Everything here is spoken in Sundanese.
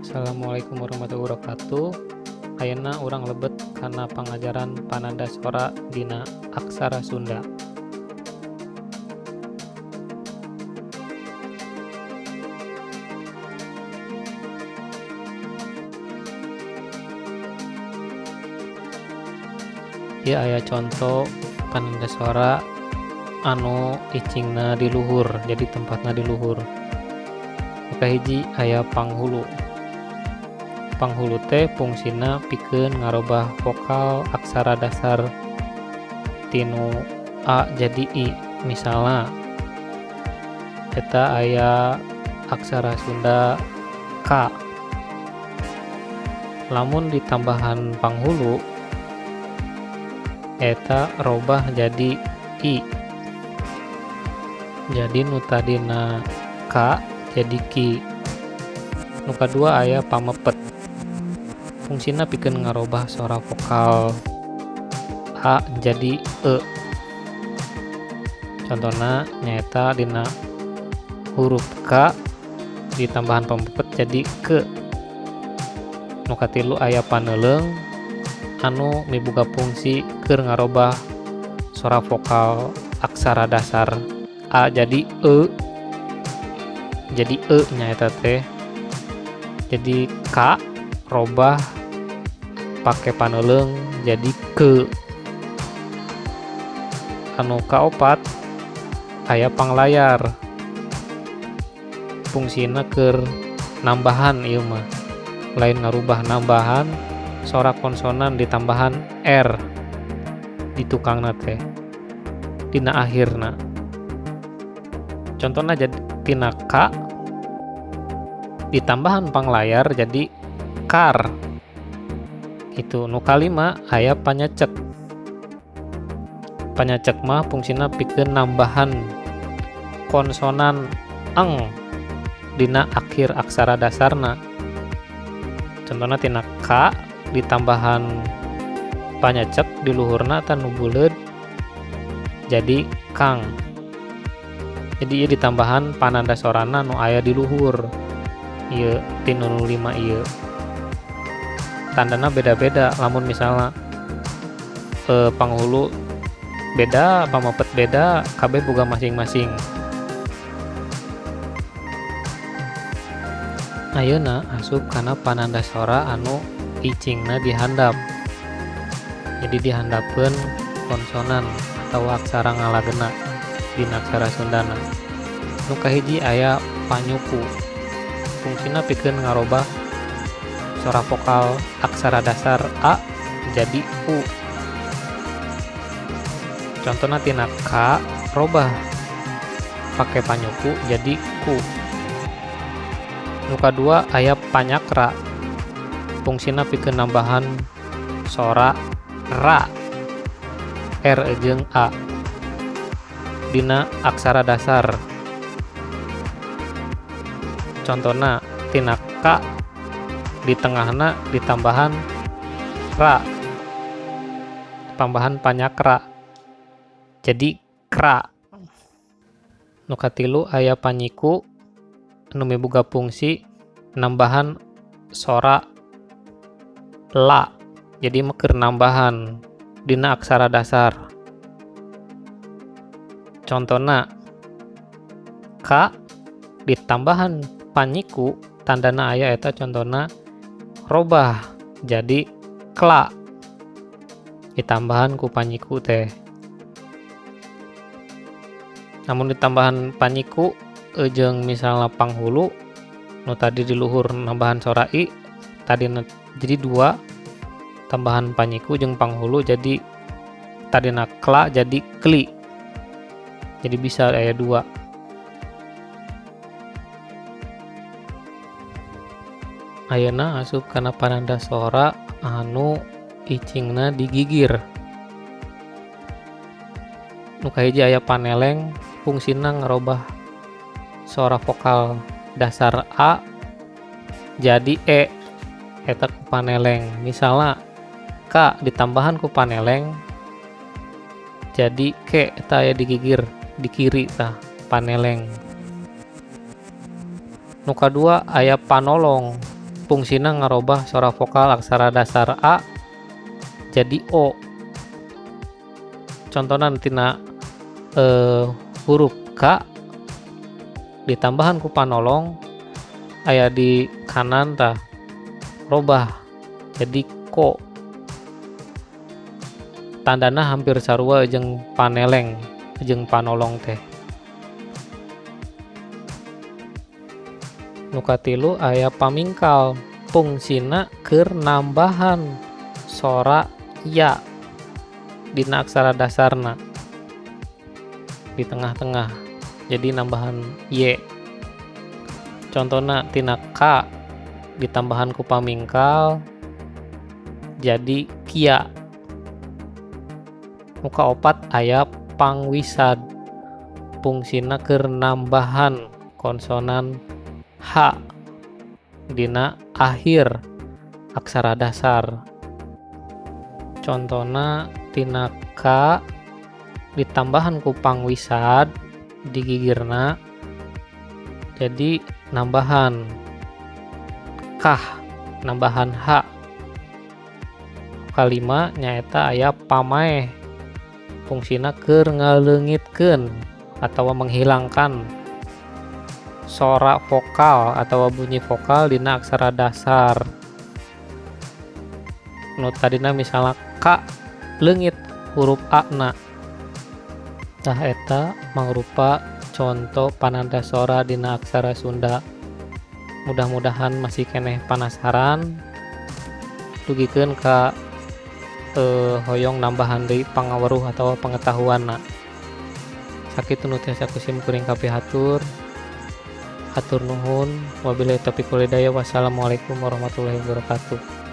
Assalamualaikum warahmatullahi wabarakatuh. Ayeuna urang lebet kana pangajaran pananda sora dina aksara Sunda. Ieu aya conto pananda sora anu icingna di luhur, jadi tempatna di luhur. Kahiji aya panghulu. Panghulu teh fungsina pikeun ngarobah vokal aksara dasar tinu A jadi I. Misalna eta aya aksara Sunda K. Lamun ditambahan panghulu eta robah jadi I. Jadi nu tadina K jadi Ki. Nu kadua aya pamepet. Fungsina pikeun ngarobah sora vokal A jadi E. Contohna nyaeta dina huruf K ditambahan pamepet jadi Ke. Nu katilu aya paneuleung anu miboga fungsi keur ngarobah sora vokal aksara dasar A jadi E. Jadi E nyaeta teh. Jadi K robah pake paneuleung jadi Ke. Anu kaopat aya panglayar. Fungsina keur nambahan ieu mah. Lain ngarubah nambahan sora konsonan ditambahan R di tukangna teh dina akhirna. Contohna jadi tina K ditambahan panglayar jadi kar. Itu nu kalima aya panyecek. Panyecek mah fungsina pikeun nambahan konsonan eng dina akhir aksara dasarna. Contohna tina K ditambahan panyecek di luhurna eta nu buleud jadi kang. Jadi ieu ditambahan pananda sorana nu aya di luhur. Ieu tinu nu 5 ieu. Tandana beda-beda. Lamun misalnya panghulu beda, pamepet beda, kabeh boga masing-masing. Ayeuna asup kana pananda sora anu icingna dihandap. Jadi dihandapkeun konsonan atau aksara ngalagena dina aksara Sundana. Nu kahiji aya panyuku. Fungsina pikeun ngarobah sora vokal aksara dasar A jadi U. Contohna tina K robah pake panyuku jadi Ku. Nu kadua aya panyakra. Fungsina pikeun nambahan sora Ra R jeung A dina aksara dasar. Contohna tina K di tengahna ditambahan Ra, tambahan panyakra jadi Kra. Nu katilu aya panyiku anu miboga fungsi nambahan sora La, jadi keur nambahan dina aksara dasar. Contohna K ditambahan panyiku tandana aya eta contohna robah jadi Kla ditambahan ku panyiku teh. Namun ditambahan panyiku jeung misalnya panghulu nu tadi di luhur nambahan sora I tadi jadi 2 tambahan panyiku jeung panghulu jadi tadina Kla jadi Kli. Jadi bisa aya 2. Ayeuna asup kana pananda sora anu icingna digigir. Nu kahiji aya paneleng. Fungsina ngarobah sora vokal dasar A jadi E eta ku paneleng. Misalnya K ditambahan ku paneleng jadi Ke eta aya digigir di kiri tah paneleng. Nu kadua aya panolong. fungsina ngarobah sora vokal aksara dasar A jadi O. Contohna tina huruf K ditambahan ku panolong aya di kanan tah robah jadi Ko. Tandana hampir sarua jeung paneleng jeung panolong teh. Nu katilu aya pamingkal, fungsina keur nambahan sora ya dina aksara dasarna di tengah-tengah jadi nambahan y. Contohna tina K ditambahan ku pamingkal jadi kia. Muka opat aya pangwisad, fungsina keur nambahan konsonan H dina akhir aksara dasar. Contohna tina K ditambahan ku pangwisad di gigirna jadi nambahan kah, nambahan H. Kalima nyaeta aya pamaeh, fungsina keur ngaleungitkeun atawa menghilangkan sora vokal atau bunyi vokal dina aksara dasar. Nu tadina misalnya K leungit huruf A na. Tah eta mangrupa contoh pananda sora dina aksara Sunda. Mudah-mudahan masih keneh penasaran. Dugikeun ka hoyong nambahan deui pangaweruh atau pengetahuanna. Sakitu nu tiasa kusim kuring kabeh hatur. Hatur nuhun. Wabillahi taufiq wal hidayah. Wassalamualaikum warahmatullahi wabarakatuh.